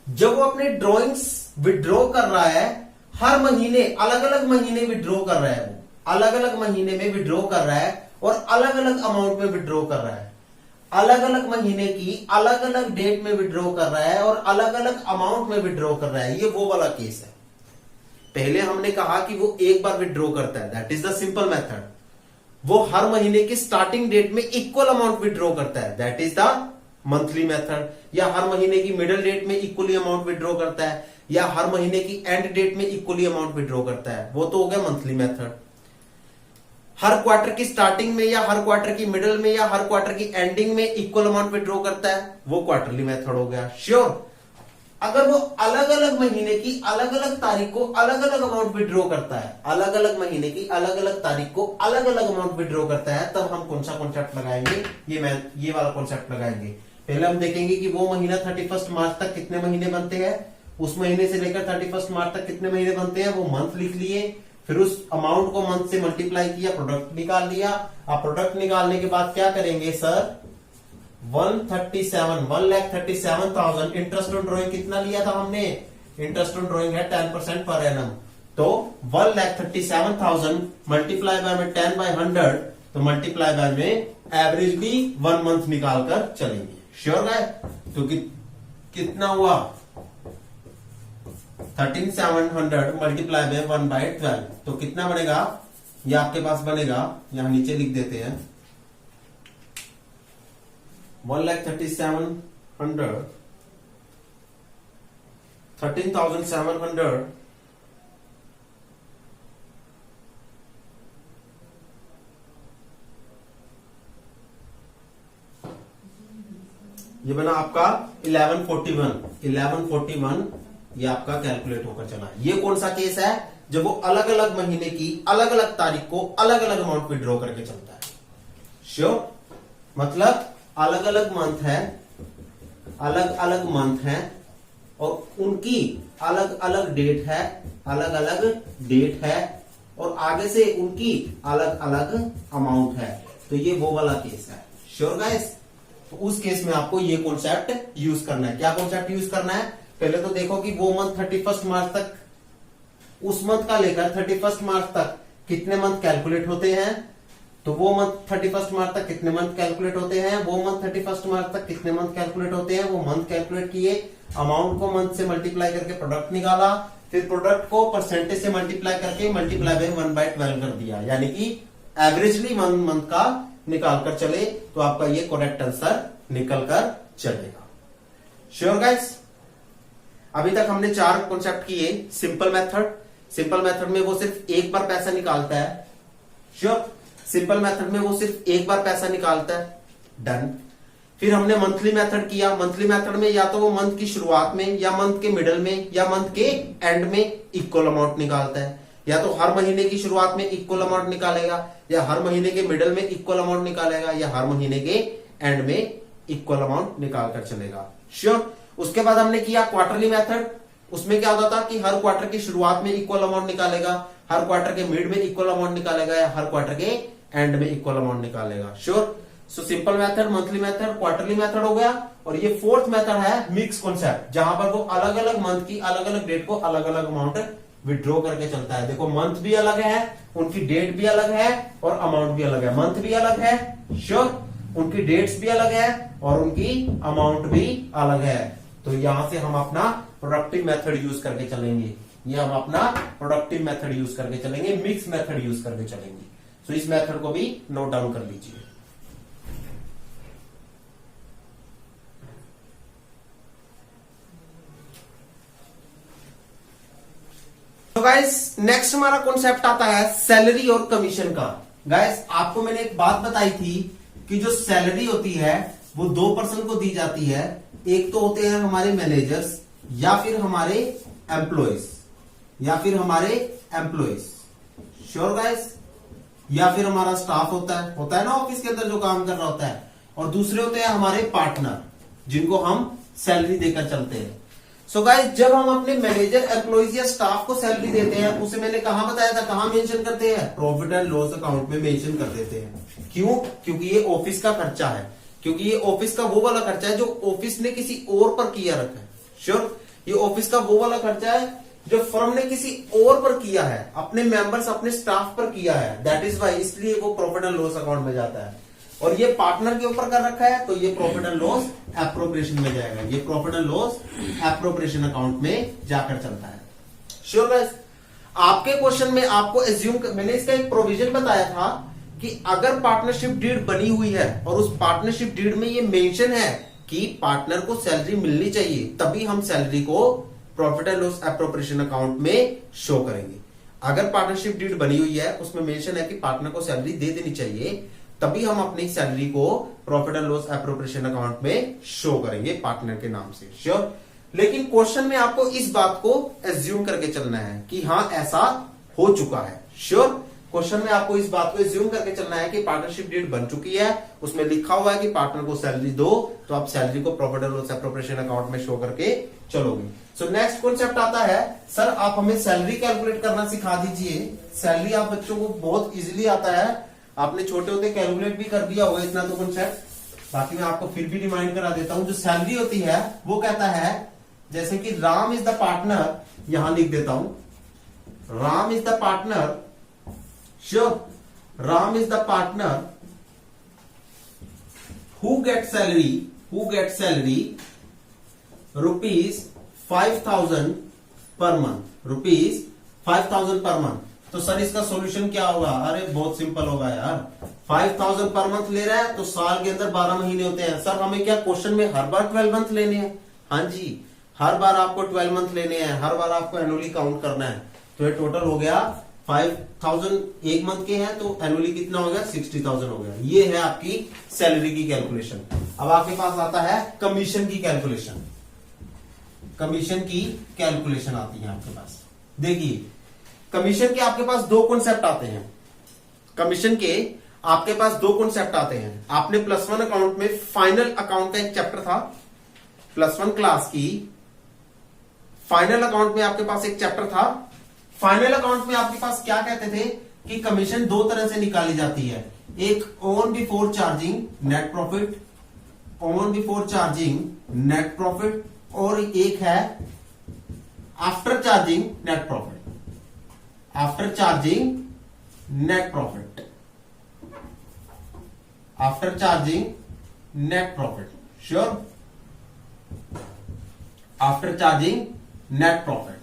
जब वो अपने ड्रॉइंग्स विड्रॉ कर रहा है, हर महीने अलग अलग महीने विड्रॉ कर रहा है, वो अलग अलग महीने में विड्रॉ कर रहा है और अलग अलग अमाउंट में विड्रॉ कर रहा है, अलग अलग महीने की अलग अलग डेट में विड्रॉ कर रहा है और अलग अलग अमाउंट में विड्रॉ कर रहा है। ये वो वाला केस है। पहले हमने कहा कि वो एक बार विड्रॉ करता है, that is the simple method. वो हर महीने की स्टार्टिंग डेट में इक्वल अमाउंट विड्रॉ करता है, that is the monthly method. या हर महीने की मिडिल डेट में इक्वली अमाउंट विड्रॉ करता है, या हर महीने की एंड डेट में इक्वली अमाउंट विड्रॉ करता है, वो तो हो गया मंथली मेथड। हर क्वार्टर की स्टार्टिंग में या हर क्वार्टर की मिडिल में या हर क्वार्टर की एंडिंग में इक्वल अमाउंट विड्रॉ करता है, वो क्वार्टरली मेथड हो गया। श्योर। अगर वो अलग अलग महीने की अलग अलग तारीख को अलग अलग अमाउंट विड्रॉ करता है, अलग अलग महीने की अलग अलग तारीख को अलग अलग अमाउंट विड्रॉ करता है, तब हम कौन सा कॉन्सेप्ट लगाएंगे? ये वाला कॉन्सेप्ट लगाएंगे। पहले हम देखेंगे कि वो महीना 31 मार्च तक कितने महीने बनते हैं, उस महीने से लेकर 31 मार्च तक कितने महीने बनते हैं, वो मंथ लिख लिए, फिर उस अमाउंट को मंथ से मल्टीप्लाई किया, प्रोडक्ट निकाल लिया। अब प्रोडक्ट निकालने के बाद क्या करेंगे सर? 1,37,000 इंटरेस्ट ऑन ड्रॉइंग कितना लिया था हमने? इंटरेस्ट ऑन ड्रॉइंग है 10% पर एनम, तो 1,37,000 मल्टीप्लाई बाय में 10 by 100, तो मल्टीप्लाई बाय में एवरेजली 1 मंथ निकाल कर चलेंगे। श्योर है? तो कितना हुआ? 13,700 मल्टीप्लाई बाय 1/12, तो कितना बनेगा? ये आपके पास बनेगा, यहां नीचे लिख देते हैं, 1,37,000 13,700 ये बना आपका 1141 ये आपका कैलकुलेट होकर चला। ये कौन सा केस है? जब वो अलग अलग महीने की अलग अलग तारीख को अलग अलग अमाउंट विड्रॉ करके चलता है। श्योर? मतलब अलग अलग मंथ है, अलग अलग मंथ है और उनकी अलग अलग डेट है, अलग अलग डेट है और आगे से उनकी अलग अलग अमाउंट है, तो ये वो वाला केस है। Sure guys? तो उस केस में आपको ये कॉन्सेप्ट यूज करना है। क्या कॉन्सेप्ट यूज करना है? पहले तो देखो कि वो मंथ 31 मार्च तक, उस मंथ का लेकर 31 मार्च तक कितने मंथ कैलकुलेट होते हैं, तो वो मंथ 31 मार्च तक कितने मंथ कैलकुलेट होते हैं, वो मंथ 31 मार्च तक कितने मंथ कैलकुलेट होते हैं, वो मंथ कैलकुलेट किए, अमाउंट को मंथ से मल्टीप्लाई करके प्रोडक्ट निकाला, फिर प्रोडक्ट को परसेंटेज से मल्टीप्लाई करके मल्टीप्लाई बाय 1/12 कर दिया, यानी कि एवरेजली 1 मंथ का निकाल कर चले, तो आपका ये करेक्ट आंसर निकल कर चलेगा। Sure guys? अभी तक हमने 4 कॉन्सेप्ट किए। सिंपल मेथड में वो सिर्फ एक बार पैसा निकालता है। श्योर? सिंपल मेथड में वो सिर्फ एक बार पैसा निकालता है। डन। फिर हमने मंथली मेथड किया। मंथली मेथड में या तो वो मंथ की शुरुआत में या मंथ के मिडल में या मंथ के एंड में इक्वल अमाउंट निकालता है, या तो हर महीने की शुरुआत में इक्वल अमाउंट निकालेगा, या हर महीने के मिडल में इक्वल अमाउंट निकालेगा, या हर महीने के एंड में इक्वल अमाउंट निकाल कर चलेगा। श्योर? उसके बाद हमने किया क्वार्टरली मेथड। उसमें क्या होता था कि हर क्वार्टर की शुरुआत में इक्वल अमाउंट निकालेगा, हर क्वार्टर के मिड में इक्वल अमाउंट निकालेगा, या हर क्वार्टर के एंड में इक्वल अमाउंट निकालेगा। Sure? So simple method, monthly method, quarterly method हो गया। और ये 4th मेथड है मिक्स कॉन्सेप्ट, जहां पर वो अलग अलग मंथ की अलग अलग डेट को अलग अलग अमाउंट विड्रॉ करके चलता है। देखो मंथ भी अलग है, उनकी डेट भी अलग है और अमाउंट भी अलग है। मंथ भी अलग है, श्योर, उनकी डेट्स भी अलग है और उनकी अमाउंट भी अलग है। तो यहां से हम अपना प्रोडक्टिव मेथड यूज करके चलेंगे, ये हम अपना प्रोडक्टिव मेथड यूज करके चलेंगे, मिक्स मेथड यूज करके चलेंगे। तो इस मेथड को भी नोट डाउन कर लीजिए। तो गाइस नेक्स्ट हमारा कॉन्सेप्ट आता है सैलरी और कमीशन का। गाइस आपको मैंने एक बात बताई थी कि जो सैलरी होती है वो 2 पर्सन को दी जाती है। एक तो होते हैं हमारे मैनेजर्स या फिर हमारे एम्प्लॉयज, श्योर गाइस, या फिर हमारा स्टाफ होता है ना ऑफिस के अंदर जो काम कर रहा होता है, और दूसरे होते हैं हमारे पार्टनर जिनको हम सैलरी देकर चलते हैं। सो गाइस जब हम अपने मैनेजर, एम्प्लॉइज या स्टाफ को सैलरी देते हैं, उसे मैंने कहां बताया था, कहां मेंशन करते हैं, प्रॉफिट एंड लॉस अकाउंट में मेंशन कर देते हैं। क्यों? क्योंकि ये ऑफिस का खर्चा है, क्योंकि ये ऑफिस का वो वाला खर्चा है जो ऑफिस ने किसी और पर किया रखा है। श्योर, ये ऑफिस का वो वाला खर्चा है जो फर्म ने किसी और पर किया है, अपने मेंबर्स, अपने स्टाफ पर किया है। दैट इज वाई, इसलिए वो प्रॉफिट एंड लॉस अकाउंट में जाता है। और ये पार्टनर के ऊपर कर रखा है तो ये प्रॉफिट एंड लॉस एप्रोप्रिएशन में जाएगा, ये profit and loss appropriation account में जाकर चलता है। श्योर गाइस, आपके क्वेश्चन में आपको एज्यूम, मैंने इसका एक प्रोविजन बताया था कि अगर पार्टनरशिप डीड बनी हुई है और उस पार्टनरशिप डीड में ये मेंशन है कि पार्टनर को सैलरी मिलनी चाहिए, तभी हम सैलरी को profit and loss appropriation account में शो करेंगे। अगर पार्टनरशिप डीड बनी हुई है, उसमें मेंशन है कि पार्टनर को सैलरी दे देनी चाहिए, तभी हम अपनी सैलरी को profit and loss appropriation account में शो करेंगे पार्टनर के नाम से। श्योर, लेकिन क्वेश्चन में आपको इस बात को एज्यूम करके चलना है कि हाँ ऐसा हो चुका है। श्योर, क्वेश्चन में आपको इस बात को एज्यूम करके चलना है कि पार्टनरशिप डीड बन चुकी है, उसमें लिखा हुआ है कि पार्टनर को सैलरी दो, तो आप सैलरी को profit and loss appropriation account में शो करके चलोगे। सो नेक्स्ट कॉन्सेप्ट आता है, सर आप हमें सैलरी कैलकुलेट करना सिखा दीजिए। सैलरी आप बच्चों को बहुत इजीली आता है, आपने छोटे होते कैलकुलेट भी कर दिया होगा इतना तो कॉन्सेप्ट। बाकी मैं आपको फिर भी रिमाइंड करा देता हूं। जो सैलरी होती है वो कहता है, जैसे कि राम इज द पार्टनर, यहां लिख देता हूं, Ram is the partner. Sure, Ram is the partner who get salary rupees 5,000 per month, rupees 5,000 per month. तो सर इसका सॉल्यूशन क्या होगा? अरे बहुत सिंपल होगा यार, 5,000 पर मंथ ले रहा है तो साल के अंदर 12 महीने होते हैं। सर हमें क्या क्वेश्चन में हर बार 12 मंथ लेने हैं? हाँ जी, हर बार आपको 12 मंथ लेने हैं, हर बार आपको एनुअली काउंट करना है। तो ये टोटल हो गया 5,000 एक मंथ के हैं तो एनुअली कितना हो गया? 60,000 हो गया। ये है आपकी सैलरी की कैलकुलेशन। अब आपके पास आता है कमीशन की कैलकुलेशन। कमीशन की कैलकुलेशन आती है आपके पास। देखिए, कमीशन के आपके पास दो कॉन्सेप्ट आते हैं। कमीशन के आपके पास दो कॉन्सेप्ट आते हैं। आपने +1 अकाउंट में फाइनल अकाउंट का एक चैप्टर था, +1 क्लास की फाइनल अकाउंट में आपके पास एक चैप्टर था। फाइनल अकाउंट में आपके पास क्या कहते थे कि कमीशन दो तरह से निकाली जाती है, एक on before charging net profit, on before charging net profit, और एक है after charging net profit. After charging net profit, after charging net profit. Sure, after charging net profit.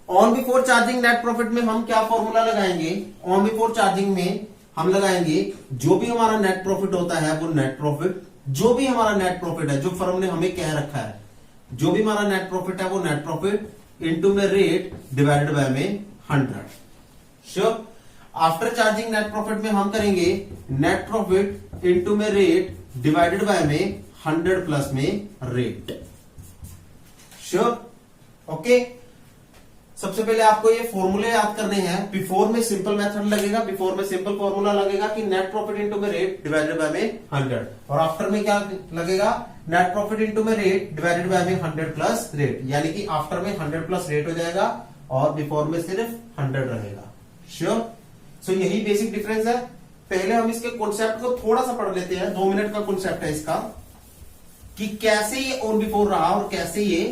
On before charging net profit में हम क्या फॉर्मूला लगाएंगे? ऑन बिफोर चार्जिंग में हम लगाएंगे जो भी हमारा नेट प्रॉफिट होता है वो नेट प्रॉफिट, जो भी हमारा नेट प्रॉफिट है जो फर्म ने हमें कह रखा है, जो भी हमारा नेट प्रॉफिट है वो नेट प्रॉफिट इनटू में रेट डिवाइडेड बाय में 100। Sure, after charging net profit में हम करेंगे नेट प्रॉफिट इनटू में रेट डिवाइडेड बाय में 100 प्लस में रेट। Sure, okay. सबसे पहले आपको ये फॉर्मूले याद करने हैं। बिफोर में सिंपल मेथड लगेगा, बिफोर में सिंपल फॉर्मूला लगेगा कि नेट प्रॉफिट इनटू में रेट डिवाइडेड बाय में 100, और आफ्टर में क्या लगेगा? नेट प्रॉफिट इनटू में रेट डिवाइडेड बाय में 100 प्लस रेट, यानी कि आफ्टर में 100 प्लस रेट हो जाएगा और बिफोर में सिर्फ 100 रहेगा। श्योर, सो यही बेसिक डिफरेंस है। पहले हम इसके कॉन्सेप्ट को थोड़ा सा पढ़ लेते हैं। 2 मिनट का कॉन्सेप्ट है इसका कि कैसे ये ऑन बिफोर रहा और कैसे ये,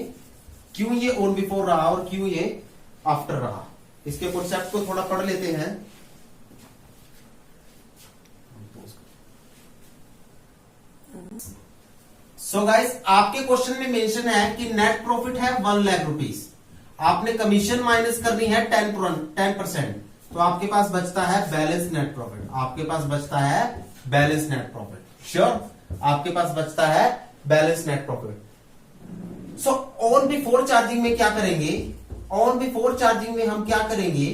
क्यों ये ऑन बिफोर रहा और क्यों ये आफ्टर रहा। इसके कॉन्सेप्ट को थोड़ा पढ़ लेते हैं। सो गाइस, आपके क्वेश्चन में मेंशन है कि नेट प्रॉफिट है 1 लाख रुपीस, आपने कमीशन माइनस करनी है 10%, तो आपके पास बचता है बैलेंस नेट प्रॉफिट। आपके पास बचता है बैलेंस नेट प्रॉफिट। श्योर, आपके पास बचता है balance net profit. So on before charging में क्या करेंगे? ऑन बिफोर चार्जिंग में हम क्या करेंगे?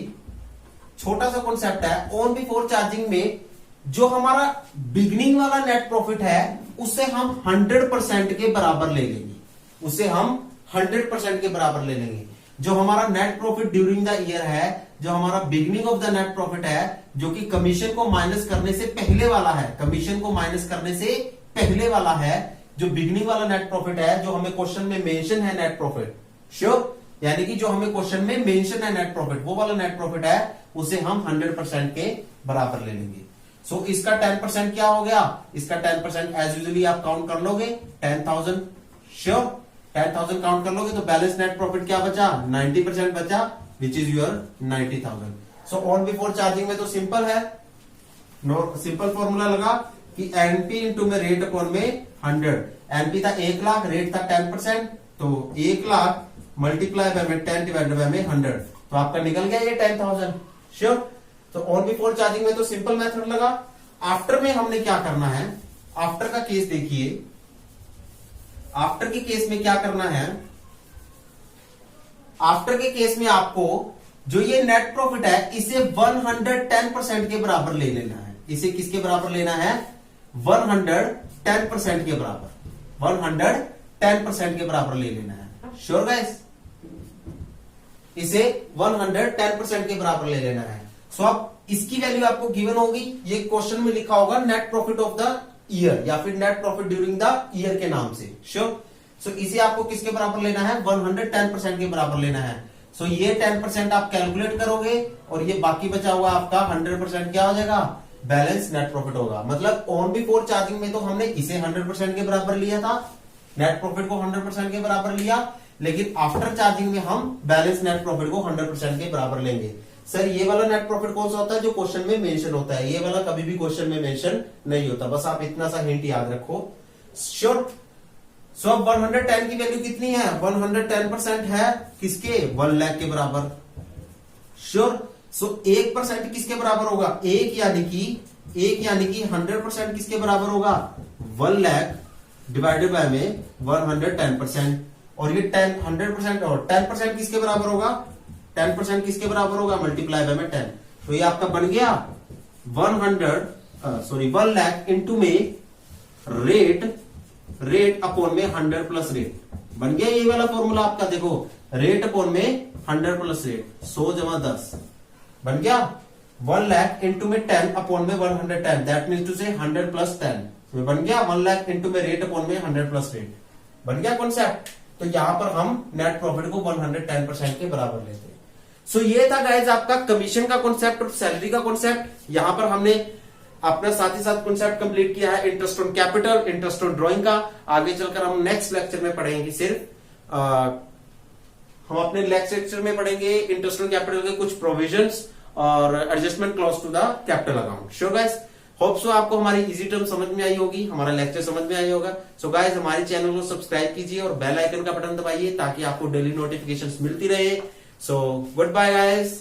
छोटा सा कॉन्सेप्ट है। ऑन बिफोर चार्जिंग में जो हमारा बिगनिंग वाला नेट प्रॉफिट है उसे हम 100% के बराबर ले लेंगे, उसे हम 100% के बराबर ले लेंगे। जो हमारा net profit during the year है, जो हमारा beginning of the net profit है, जो कि कमीशन को माइनस करने से पहले वाला है, कमीशन को माइनस करने से पहले वाला है, जो बिगनिंग वाला नेट प्रॉफिट है, जो हमें क्वेश्चन में मेंशन है नेट प्रॉफिट, श्योर, यानी कि जो हमें क्वेश्चन में मेंशन है नेट प्रॉफिट, वो वाला नेट प्रॉफिट है, उसे हम 100% के बराबर ले लेंगे। सो इसका 10% क्या हो गया, इसका 10% एज यूजुअली आप काउंट कर लोगे 10,000। श्योर, 10,000 काउंट कर लोगे तो बैलेंस नेट प्रॉफिट क्या बचा, 90% बचा, which is your 90,000। So on before charging में तो सिंपल है, सिंपल फॉर्मूला लगा कि एनपी इंटू में रेट अपॉन में 100। एनपी था 1 लाख, रेट था 10%, तो 1 लाख मल्टीप्लाई बाय में 10 डिवाइडेड बाय में 100, तो आपका निकल गया ये 10,000। श्योर, तो ऑन बिफोर चार्जिंग में तो सिंपल मेथड लगा। आफ्टर में हमने क्या करना है, आफ्टर का केस देखिए, आफ्टर के केस में क्या करना है, आफ्टर के केस में आपको जो ये नेट प्रॉफिट है इसे 110% के बराबर ले लेना है। इसे किसके बराबर लेना है, 110% के बराबर, 110% के बराबर ले लेना है। श्योर गाइस, इसे 110% के बराबर ले लेना है। सो अब इसकी वैल्यू आपको गिवन होगी, ये क्वेश्चन में लिखा होगा net profit of the year या फिर net profit during the year के नाम से। श्योर, सो इसे आपको किसके बराबर लेना है, 110% के बराबर लेना है। सो ये 10% आप कैलकुलेट करोगे और ये बाकी बचा हुआ आपका 100% क्या हो जाएगा, बैलेंस नेट प्रॉफिट होगा। मतलब ऑन बिफोर चार्जिंग में तो हमने इसे 100% के बराबर लिया था, नेट प्रॉफिट को 100% के बराबर लिया, लेकिन आफ्टर चार्जिंग में हम बैलेंस नेट प्रॉफिट को 100% के बराबर लेंगे। सर ये वाला नेट प्रॉफिट कौन सा होता है, जो क्वेश्चन में मेंशन होता है, ये वाला कभी भी क्वेश्चन में मेंशन नहीं होता, बस आप इतना सा हिंट याद रखो। श्योर, सो अब 110 की वैल्यू कितनी है, 110% है किसके, 1 लाख के बराबर। श्योर, सो 1% किसके बराबर होगा, एक यानी कि 100% किसके बराबर होगा, 1 लाख डिवाइडेड बाय में 110%, और ये 100% और 10% किसके बराबर होगा, 10% किसके बराबर होगा, मल्टीप्लाई बाय में 10। तो ये आपका बन गया 1 लाख इंटू में रेट अपॉन में 100 प्लस रेट, बन गया ये वाला फॉर्मूला आपका। देखो रेट अपॉन में 100 प्लस रेट, 100 जमा 10 बन गया 1 लाख इंटू में 10 अपॉन में 110, दैट मीन्स टू से 100 प्लस 10, तो बन गया 1 लाख इंटू में रेट अपॉन में 100 प्लस रेट, बन गया कॉन्सेप्ट। तो यहां पर हम नेट प्रॉफिट को 110% के बराबर लेते हैं। सो ये था गाइज आपका कमीशन का कॉन्सेप्ट और सैलरी का कॉन्सेप्ट। यहां पर हमने अपना साथ ही साथ कॉन्सेप्ट कंप्लीट किया है interest on capital, interest on drawing का। आगे चलकर हम नेक्स्ट लेक्चर में पढ़ेंगे, सिर्फ हम अपने नेक्स्ट लेक्चर में पढ़ेंगे इंटरेस्ट ऑन कैपिटल के कुछ प्रोविजंस और adjustment clause to the capital account. Sure guys, hope so आपको हमारी इजी टर्म समझ में आई होगी, हमारा लेक्चर समझ में आया होगा। सो गाइज हमारे चैनल को सब्सक्राइब कीजिए और बेल आइकन का बटन दबाइए ताकि आपको डेली नोटिफिकेशंस मिलती रहे। So goodbye guys.